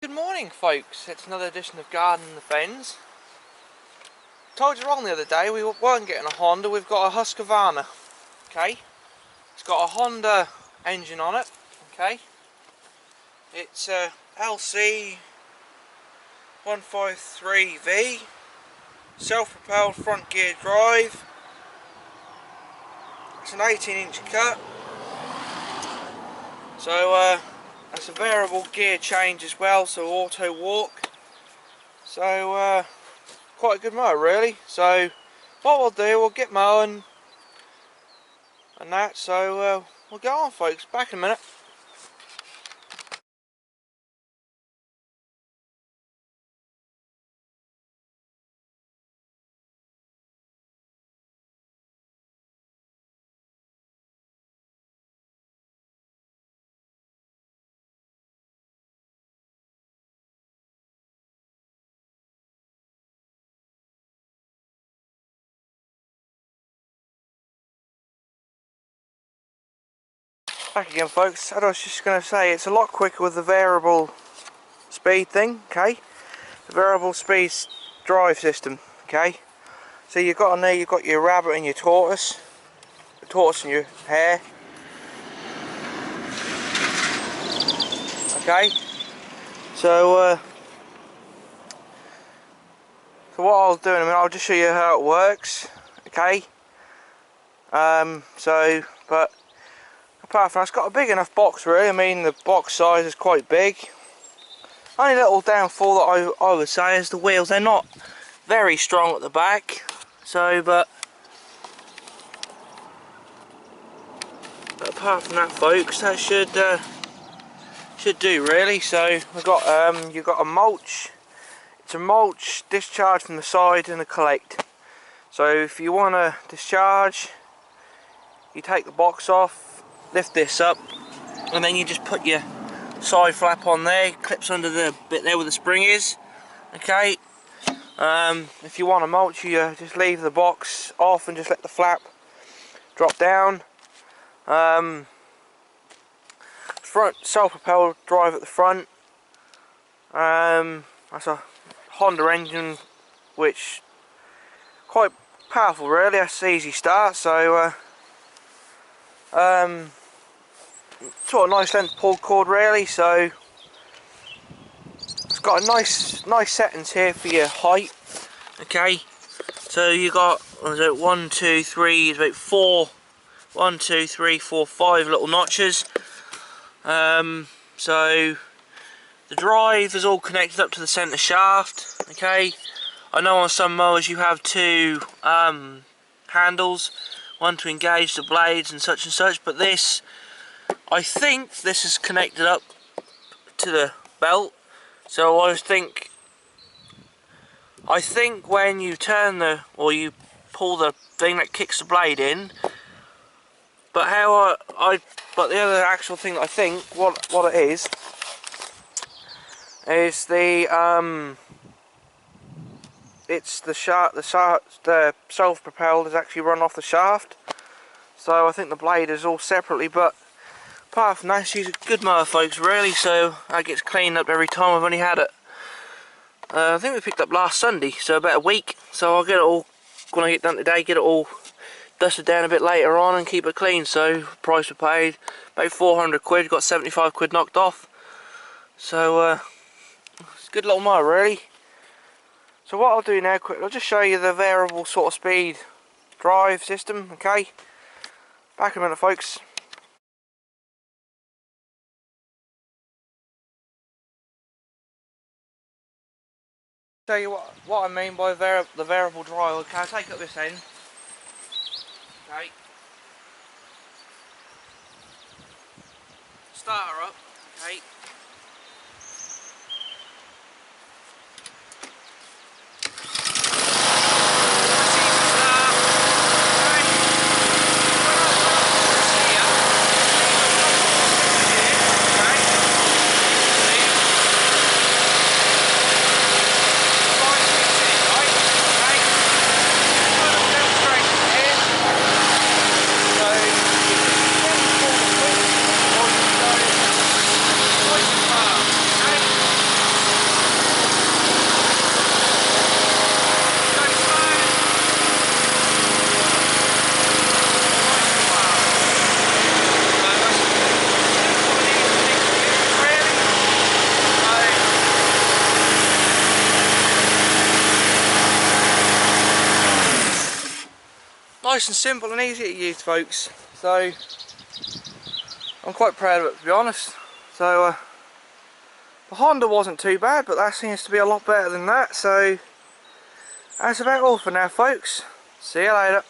Good morning, folks. It's another edition of Gardening In The Fens. Told you wrong the other day, we weren't getting a Honda, we've got a HUSQVANA. Okay, it's got a Honda engine on it. Okay, it's a LC 153V, self-propelled front gear drive. It's an 18-inch cut, so that's a variable gear change as well, so auto walk. So quite a good mower really. So what we'll do, we'll get mowing and that, so we'll go on, folks. Back in a minute. Back again, folks. As I was just going to say, it's a lot quicker with the variable speed thing. Okay, the variable speed drive system. Okay, so you've got on there, you've got your rabbit and your tortoise, the tortoise and your hare. Okay, so what I'll do in a minute, I'll just show you how it works. Okay, but apart from that, it's got a big enough box really. I mean, the box size is quite big. Only little downfall that I would say is the wheels. They're not very strong at the back, so but apart from that, folks, that should do really. So we've got you've got a mulch. It's a mulch discharge from the side and a collect. So if you want to discharge, you take the box off, lift this up, and then you just put your side flap on there. Clips under the bit there where the spring is. Okay. If you want to mulch, you just leave the box off and just let the flap drop down. Front self-propelled drive at the front. That's a Honda engine, which quite powerful really. That's easy start. So sort of nice length pull cord really. So it's got a nice settings here for your height. Okay, so you got, what is it, 1, 2, 3, about 4, 1, 2, 3, 4, 5 little notches. So the drive is all connected up to the centre shaft. Okay, I know on some mowers you have two handles, one to engage the blades and such, but this, I think this is connected up to the belt. So I think when you turn or you pull the thing that kicks the blade in, but how but the other actual thing that I think what it is the it's the shaft, the self-propelled is actually run off the shaft. So I think the blade is all separately, but apart from that, she's a good mower, folks, really. So that gets cleaned up every time. I've only had it, I think we picked up last Sunday, so about a week. So I'll get it all, when I get done today, get it all dusted down a bit later on and keep it clean. So price we paid, about 400 quid, got 75 quid knocked off. So it's a good little mower really. So what I'll do now, quick, I'll just show you the variable sort of speed drive system. Okay, back in a minute, folks. Tell you what I mean by the variable drive. Okay, I'll take up this end. Okay, start her up. Okay, nice and simple and easy to use, folks. So I'm quite proud of it, to be honest. So the Honda wasn't too bad, but that seems to be a lot better than that. So that's about all for now, folks. See you later.